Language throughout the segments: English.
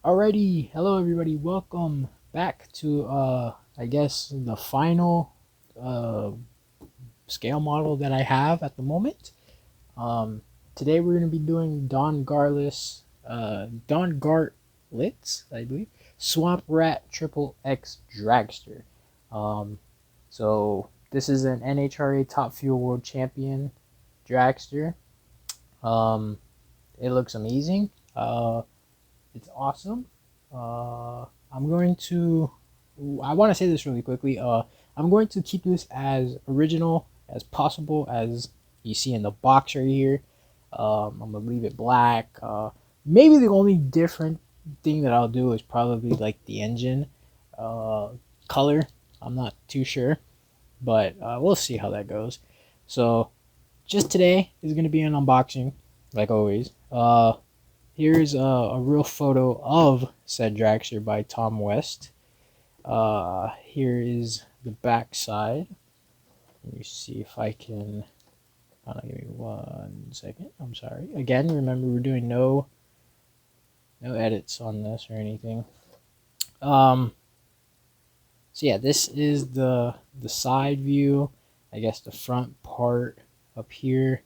Alrighty, hello everybody. Welcome back to I guess the final uh scale model that I have at the moment. Um Today we're gonna be doing Don Garlits, I believe. Swamp Rat XXX Dragster. Um so this is an NHRA Top Fuel World Champion dragster. Um it looks amazing. It's awesome. I'm going to. I want to say this really quickly. I'm going to keep this as original as possible as you see in the box right here. I'm gonna leave it black. Maybe the only different thing that I'll do is probably like the engine uh, color. I'm not too sure, but we'll see how that goes. So just today is gonna be an unboxing, like always. Here's a real photo of said dragster by Tom West. Here is the back side. Let me see if I can. Give me 1 second. I'm sorry. Again, remember we're doing no edits on this or anything. So yeah, this is the side view. I guess the front part up here.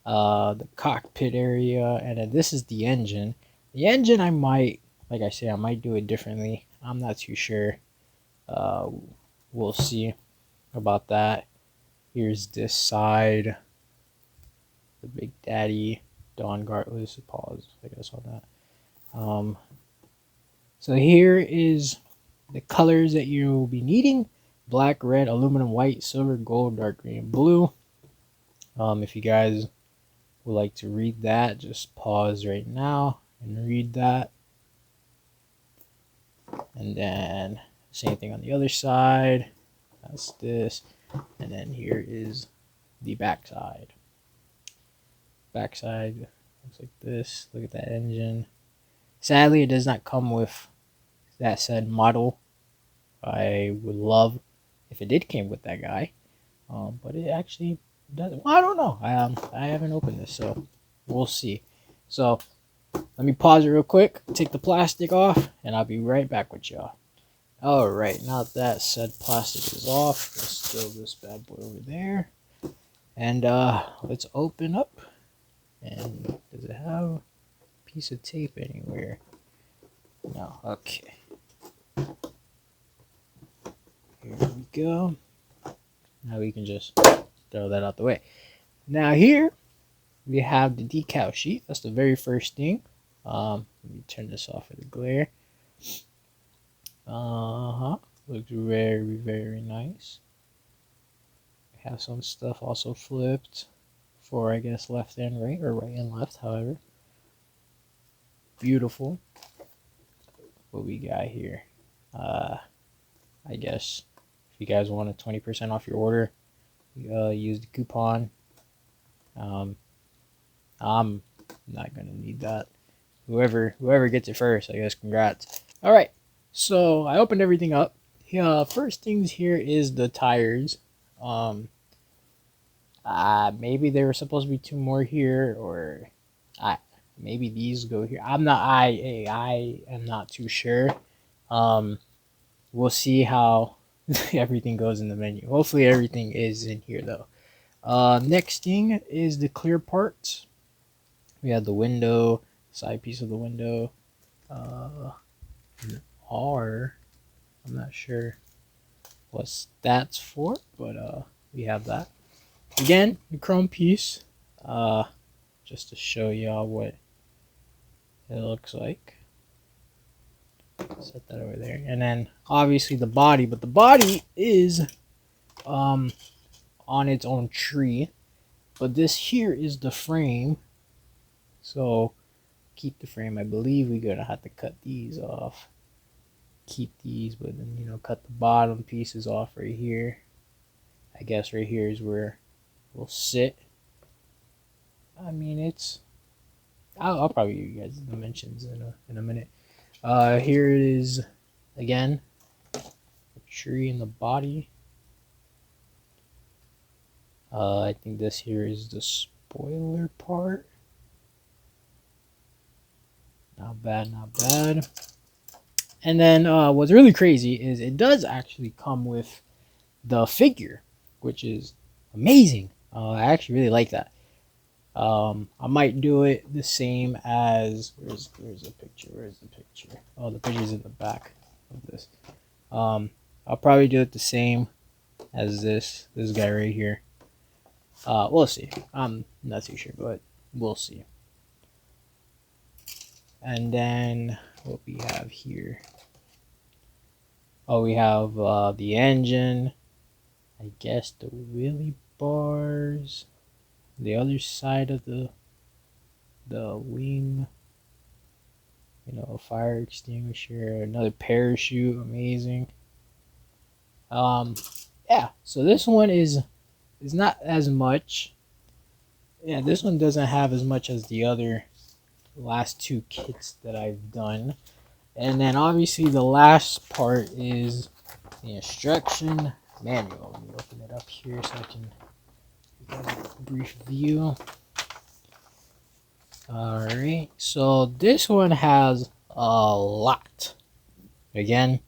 The cockpit area, and then this is the engine. The engine, I might, like I say, I might do it differently. I'm not too sure. Uh, we'll see about that. Here's this side, the Big Daddy Don Garlits. Pause, I guess, on that. So here is the colors that you'll be needing: black, red, aluminum, white, silver, gold, dark green, blue. If you guys would like to read that, just pause right now and read that. And then same thing on the other side. That's this. And then here is the back side. Back side looks like this. Look at that engine. Sadly, it does not come with that said model. I would love if it did came with that guy. But it actually doesn't. Well, I don't know. I haven't opened this, so we'll see. So let me pause it real quick, take the plastic off, and I'll be right back with y'all. Alright, now that said plastic is off, let's throw this bad boy over there. And let's open up. And does it have a piece of tape anywhere? No, okay. Here we go. Now we can just throw that out the way. Now here we have the decal sheet. That's the very first thing. Let me turn this off for the glare. Looks very, very nice. Have some stuff also flipped for, I guess, left and right, or right and left, however. Beautiful. What we got here? I guess if you guys want a 20% off your order, use the coupon. I'm not gonna need that. Whoever gets it first, I guess, congrats. All right. So I opened everything up. First things here is the tires. Maybe there were supposed to be 2 more here, or maybe these go here. I am not too sure. We'll see how everything goes in the menu. Hopefully everything is in here though. Next thing is the clear parts. We have the window, side piece of the window. I'm not sure what that's for, but we have that. Again, the chrome piece, just to show y'all what it looks like. Set that over there, and then obviously the body, but the body is on its own tree, but this here is the frame. So keep the frame. I believe we're gonna have to cut these off. Keep these, but then cut the bottom pieces off right here. I guess right here is where we'll sit. I mean, it's. I'll probably give you guys the dimensions in a minute. Here it is again. The tree and the body. I think this here is the spoiler part. Not bad, not bad. And then what's really crazy is it does actually come with the figure, which is amazing. I actually really like that. I might do it the same as where's the picture? Where's the picture? Oh, the picture's in the back of this. I'll probably do it the same as this guy right here. We'll see. I'm not too sure, but we'll see. And then what we have here. Oh, we have the engine. I guess the wheelie bars. The other side of the wing. You know, a fire extinguisher, another parachute, amazing. Yeah, so this one is not as much. Yeah, this one doesn't have as much as the other last two kits that I've done. And then obviously the last part is the instruction manual. Let me open it up here so I can get a brief view. Alright, so this one has a lot. Again,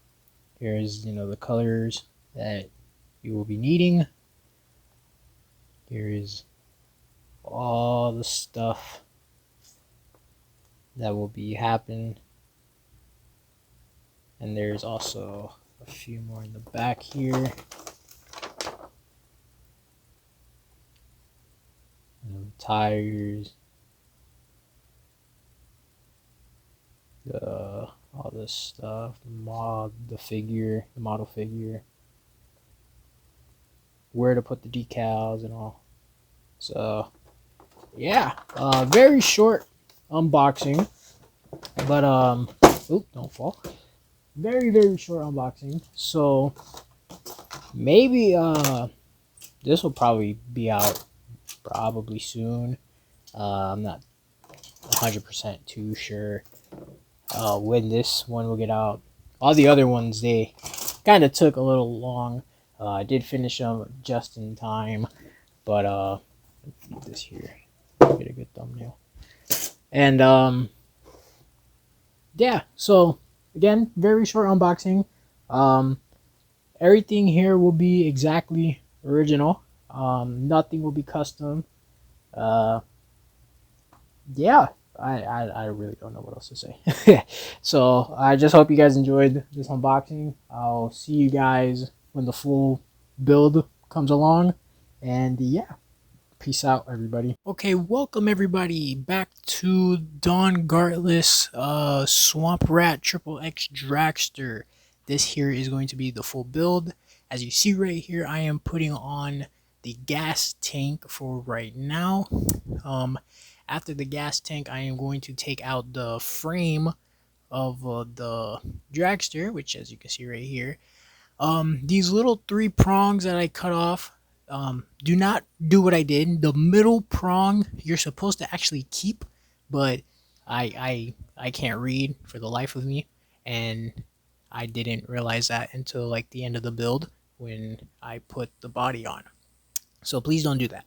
here's, you know, the colors that you will be needing. Here is all the stuff that will be happening. And there's also a few more in the back here. And tires. All this stuff, the model figure, where to put the decals and all. So yeah, very short unboxing, but oop, don't fall. Very short unboxing. So maybe this will probably be out probably soon. I'm not 100% too sure when this one will get out. All the other ones, they kind of took a little long. I did finish them just in time, but let's leave this here. Get a good thumbnail. And yeah, so again, very short unboxing. Everything here will be exactly original. Nothing will be custom. Yeah, I really don't know what else to say. So I just hope you guys enjoyed this unboxing. I'll see you guys when the full build comes along. And yeah, peace out, everybody. Okay, welcome everybody back to Don Garlits Swamp Rat XXX Dragster. This here is going to be the full build. As you see right here, I am putting on the gas tank for right now. After the gas tank, I am going to take out the frame of the dragster, which as you can see right here. These little 3 prongs that I cut off, do not do what I did. The middle prong you're supposed to actually keep, but I can't read for the life of me, and I didn't realize that until like the end of the build when I put the body on. So please don't do that.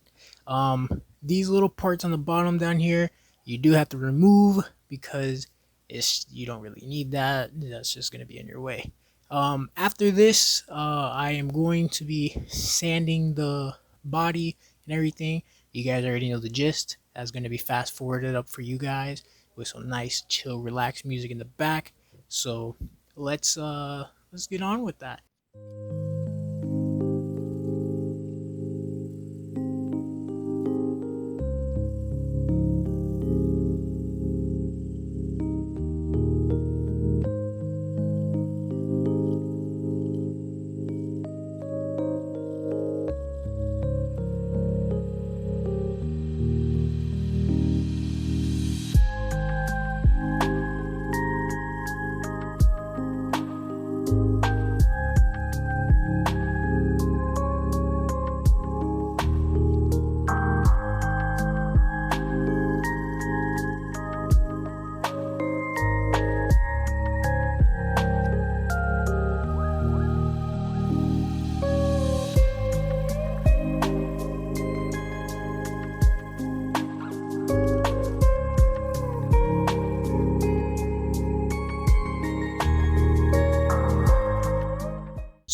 These little parts on the bottom down here, you do have to remove because you don't really need that. That's just going to be in your way. After this, I am going to be sanding the body and everything. You guys already know the gist. That's going to be fast forwarded up for you guys with some nice, chill, relaxed music in the back. So let's get on with that.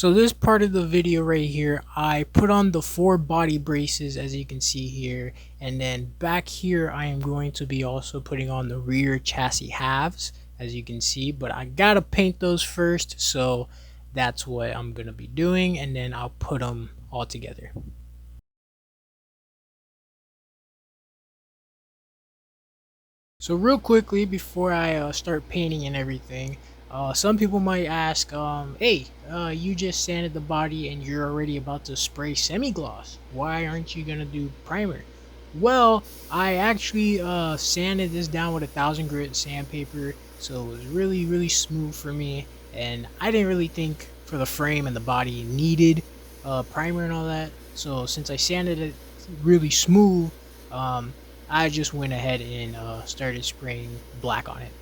So this part of the video right here, I put on the 4 body braces as you can see here, and then back here I am going to be also putting on the rear chassis halves as you can see, but I gotta paint those first, so that's what I'm gonna be doing, and then I'll put them all together. So real quickly before I start painting and everything, some people might ask, hey, you just sanded the body and you're already about to spray semi-gloss. Why aren't you gonna do primer? Well, I actually sanded this down with 1000 grit sandpaper, so it was really smooth for me, and I didn't really think for the frame and the body needed primer and all that. So since I sanded it really smooth, I just went ahead and started spraying black on it.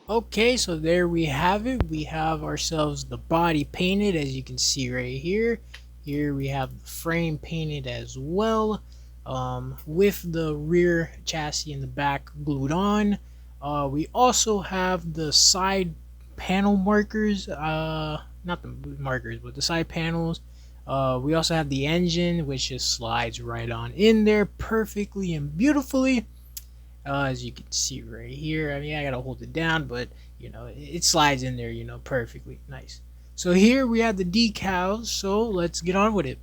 Okay, so there we have it. We have ourselves the body painted, as you can see right here. Here we have the frame painted as well, with the rear chassis in the back glued on. We also have the side panel markers, not the markers, but the side panels. We also have the engine, which just slides right on in there perfectly and beautifully. As you can see right here. I mean, I gotta hold it down, but you know, it slides in there, you know, perfectly nice. So here we have the decals, so let's get on with it.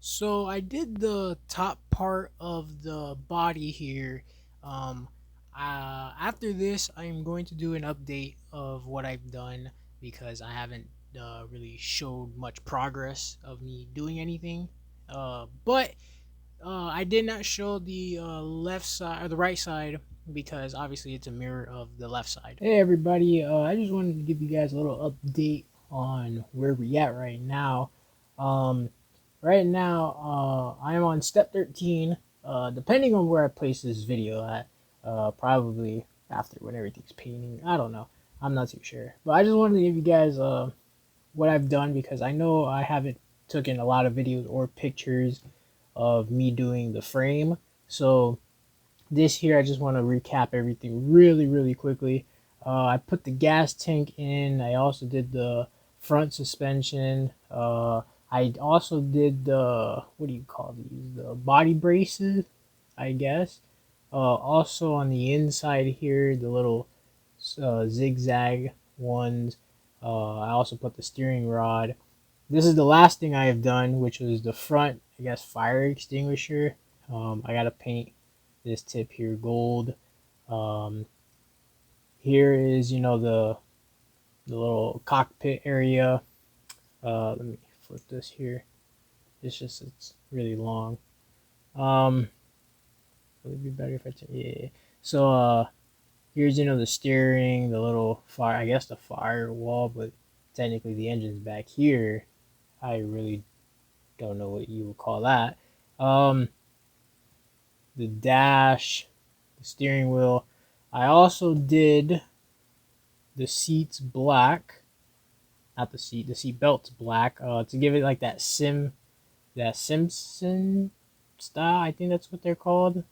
So I did the top part of the body here. Um, After this, I'm going to do an update of what I've done because I haven't really showed much progress of me doing anything. But I did not show the left side or the right side because obviously it's a mirror of the left side. Hey everybody, I just wanted to give you guys a little update on where we at right now. Um, right now, I am on step 13. Depending on where I place this video at, probably after when everything's painting. I don't know. I'm not too sure. But I just wanted to give you guys what I've done because I know I haven't taken a lot of videos or pictures of me doing the frame. So this here, I just want to recap everything really quickly. I put the gas tank in. I also did the front suspension. I also did the, what do you call these? The body braces, I guess. Also on the inside here, the little zigzag ones. I also put the steering rod. This is the last thing I have done, which was the front, I guess, fire extinguisher. I gotta paint this tip here gold. Um, Here is, you know, the little cockpit area. Let me flip this here. It's really long. Would it be better if I yeah. So here's, you know, the steering, the little fire, I guess the firewall, but technically the engine's back here. I really don't know what you would call that. Um, the dash, the steering wheel. I also did the seats black, not the seat belts black, to give it like that Simpson style. I think that's what they're called.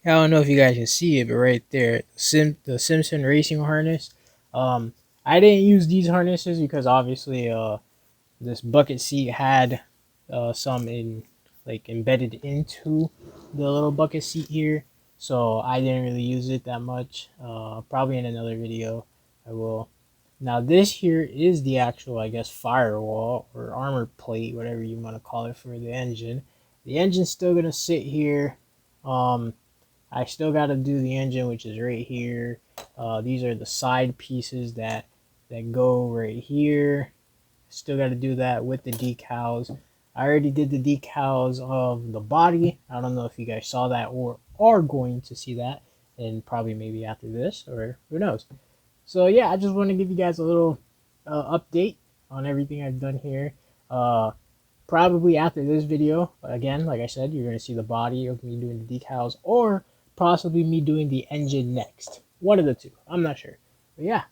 I don't know if you guys can see it, but right there, the Simpson racing harness. Um, I didn't use these harnesses because obviously, this bucket seat had some in like embedded into the little bucket seat here, so I didn't really use it that much. Probably in another video I will. Now this here is the actual, I guess, firewall or armor plate, whatever you want to call it, for the engine. The engine's still gonna sit here. I still got to do the engine, which is right here. These are the side pieces that go right here. Still got to do that with the decals. I already did the decals of the body. I don't know if you guys saw that or are going to see that, and probably maybe after this, or who knows. So yeah, I just want to give you guys a little update on everything I've done here. Uh, probably after this video, again, like I said, you're going to see the body of me doing the decals, or possibly me doing the engine next. One of the two. I'm not sure. But yeah.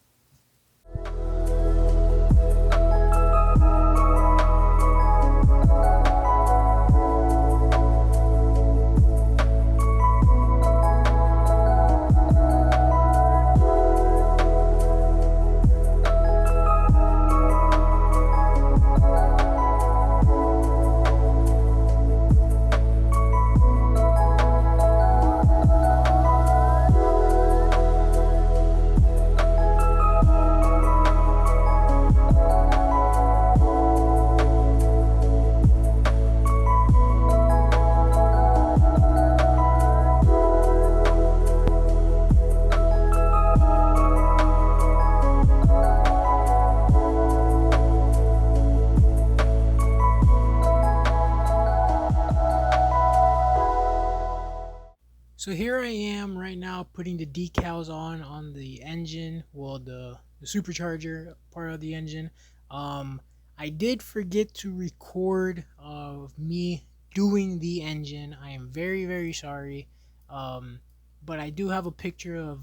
So here I am right now putting the decals on the engine, well the supercharger part of the engine. I did forget to record of me doing the engine. I am very sorry. But I do have a picture of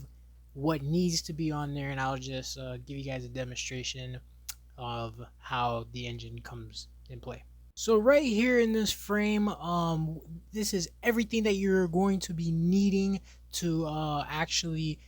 what needs to be on there, and I'll just give you guys a demonstration of how the engine comes in play. So right here in this frame, this is everything that you're going to be needing to actually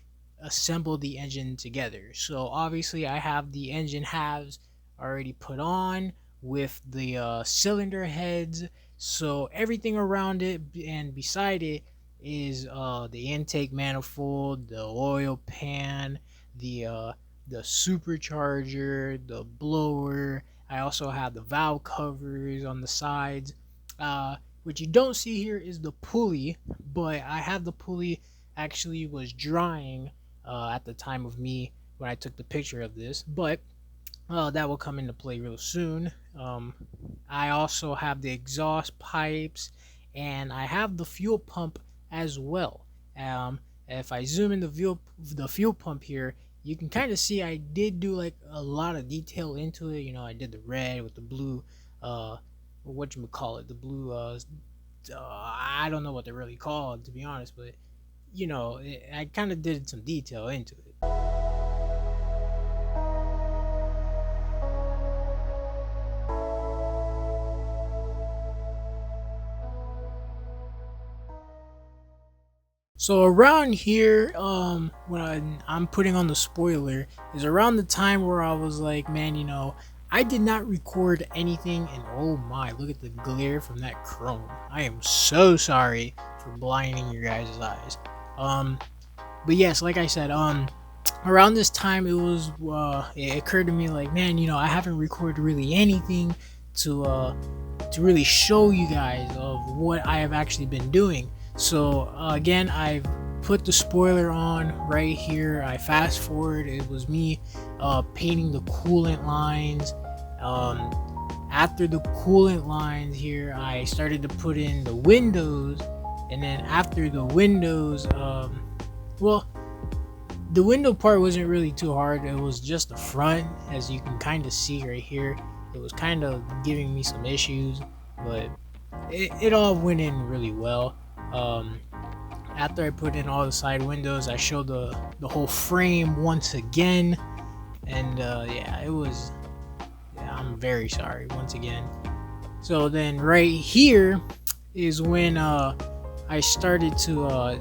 assemble the engine together. So obviously I have the engine halves already put on with the cylinder heads. So everything around it and beside it is the intake manifold, the oil pan, the supercharger, the blower. I also have the valve covers on the sides. What you don't see here is the pulley, but I have the pulley actually was drying at the time of me when I took the picture of this, but that will come into play real soon. I also have the exhaust pipes, and I have the fuel pump as well. If I zoom in the fuel pump here, you can kind of see I did do like a lot of detail into it. You know, I did the red with the blue, what you would call it, the blue, I don't know what they're really called, to be honest, but you know, I kind of did some detail into it. So around here, when I'm putting on the spoiler, is around the time where I was like, man, you know, I did not record anything, and oh my, look at the glare from that chrome. I am so sorry for blinding your guys' eyes. But yes, like I said, around this time it occurred to me like, man, you know, I haven't recorded really anything to really show you guys of what I have actually been doing. So again, I've put the spoiler on right here. I fast forward, it was me painting the coolant lines. After the coolant lines here, I started to put in the windows, and then after the windows, well, the window part wasn't really too hard. It was just the front, as you can kind of see right here. It was kind of giving me some issues, but it all went in really well. After I put in all the side windows, I showed the whole frame once again, and yeah, it was, yeah, I'm very sorry once again. So then right here is when I started to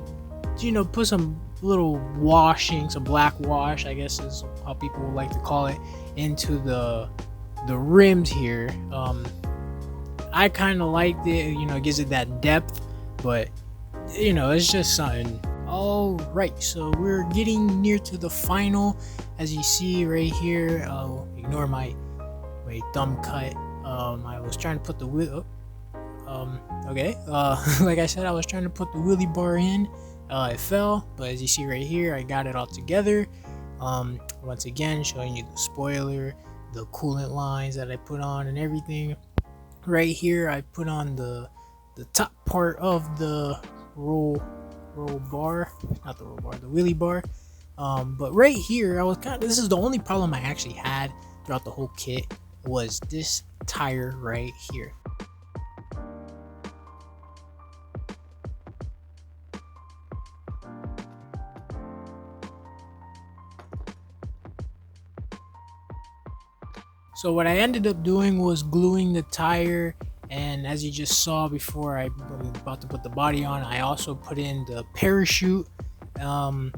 you know, put some little washing, some black wash, I guess is how people would like to call it, into the rims here. I kind of liked it, you know, it gives it that depth, but you know, it's just something. All right, so we're getting near to the final, as you see right here. Ignore my thumb cut. I was trying to put the wheel okay, like I said, I was trying to put the wheelie bar in. It fell, but as you see right here, I got it all together. Once again, showing you the spoiler, the coolant lines that I put on and everything. Right here, I put on the top part of the roll bar, not the roll bar, the wheelie bar. But right here, I was this is the only problem I actually had throughout the whole kit, was this tire right here. So what I ended up doing was gluing the tire, and as you just saw before I was about to put the body on, I also put in the parachute. um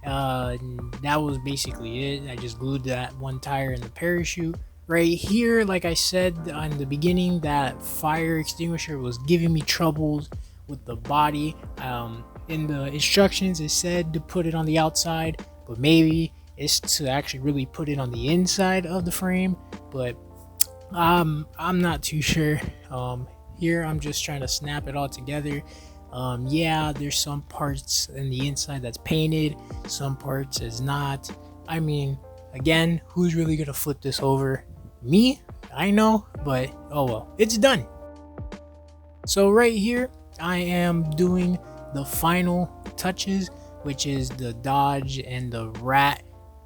that was basically it. I just glued that one tire and the parachute. Right here, like I said on the beginning, that fire extinguisher was giving me troubles with the body. In the instructions it said to put it on the outside, but maybe it's to actually really put it on the inside of the frame. But I'm not too sure. Here I'm just trying to snap it all together. Yeah, there's some parts in the inside that's painted, some parts is not. I mean, again, who's really gonna flip this over? Me? I know, but oh well, it's done. So right here, I am doing the final touches, which is the Dodge and the Rat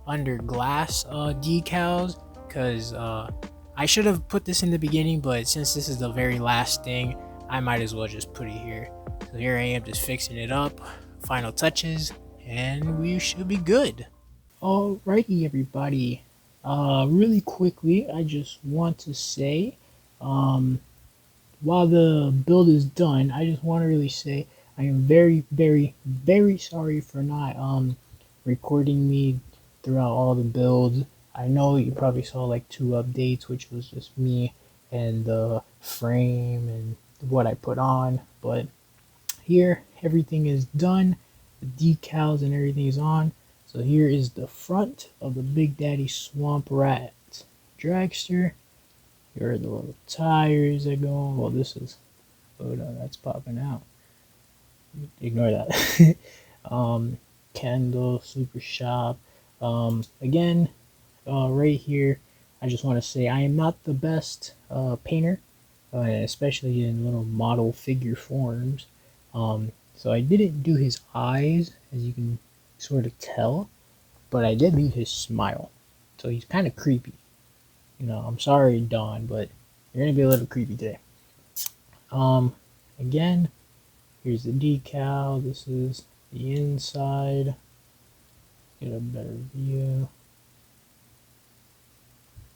under glass decals, because I should have put this in the beginning, but since this is the very last thing, I might as well just put it here. So here I am just fixing it up, final touches, and we should be good. Alrighty everybody, really quickly I just want to say, while the build is done, I just want to really say I am very, very, very sorry for not recording me throughout all the builds. I know you probably saw like 2 updates, which was just me and the frame and what I put on, but here everything is done. The decals and everything is on. So here is the front of the Big Daddy Swamp Rat Dragster. Here are the little tires that go on. Well, this is, oh no, that's popping out. Ignore that. Kendall, Super Shop. Again, right here, I just want to say I am not the best painter, especially in little model figure forms. So I didn't do his eyes, as you can sort of tell, but I did leave his smile. So he's kind of creepy. You know, I'm sorry, Dawn, but you're gonna be a little creepy today. Again, here's the decal. This is the inside. Get a better view.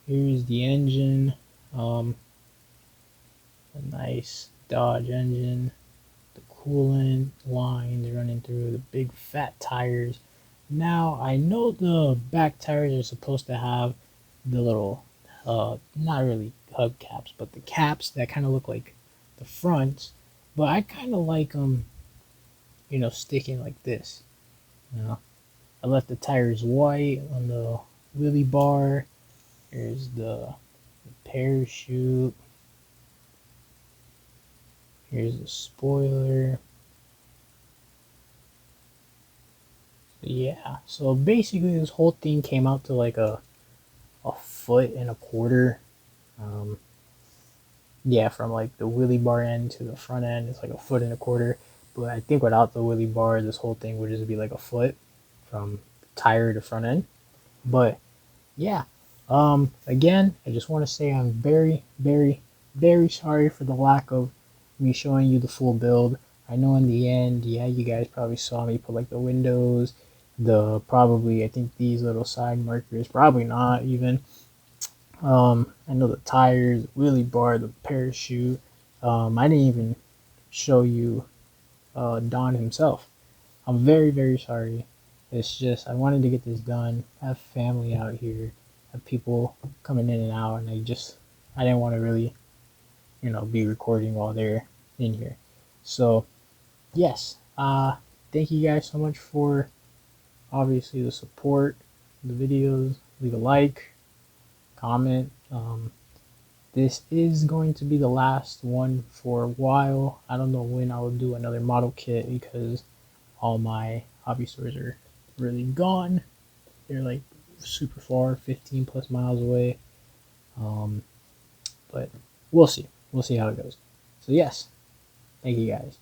Here's the engine. A nice Dodge engine. The coolant lines running through the big fat tires. Now I know the back tires are supposed to have the little not really hubcaps, but the caps that kind of look like the fronts, but I kind of like them, you know, sticking like this. You know, I left the tires white on the wheelie bar. Here's the parachute. Here's the spoiler. Yeah, so basically this whole thing came out to like a 1.25 feet. Yeah, from like the wheelie bar end to the front end, it's like 1.25 feet. But I think without the wheelie bar, this whole thing would just be like 1 foot from tire to front end. But yeah, again, I just want to say I'm very, very, very sorry for the lack of me showing you the full build. I know in the end, yeah, you guys probably saw me put like the windows, I think these little side markers, probably not even. I know the tires, the wheelie bar, the parachute. I didn't even show you Don himself. I'm very, very sorry. It's just I wanted to get this done. Have family out here, have people coming in and out, and I didn't want to really, you know, be recording while they're in here. So yes, thank you guys so much for obviously the support, the videos. Leave a like, comment. This is going to be the last one for a while. I don't know when I will do another model kit because all my hobby stores are really gone. They're like super far, 15 plus miles away. But we'll see. We'll see how it goes. So yes, thank you guys.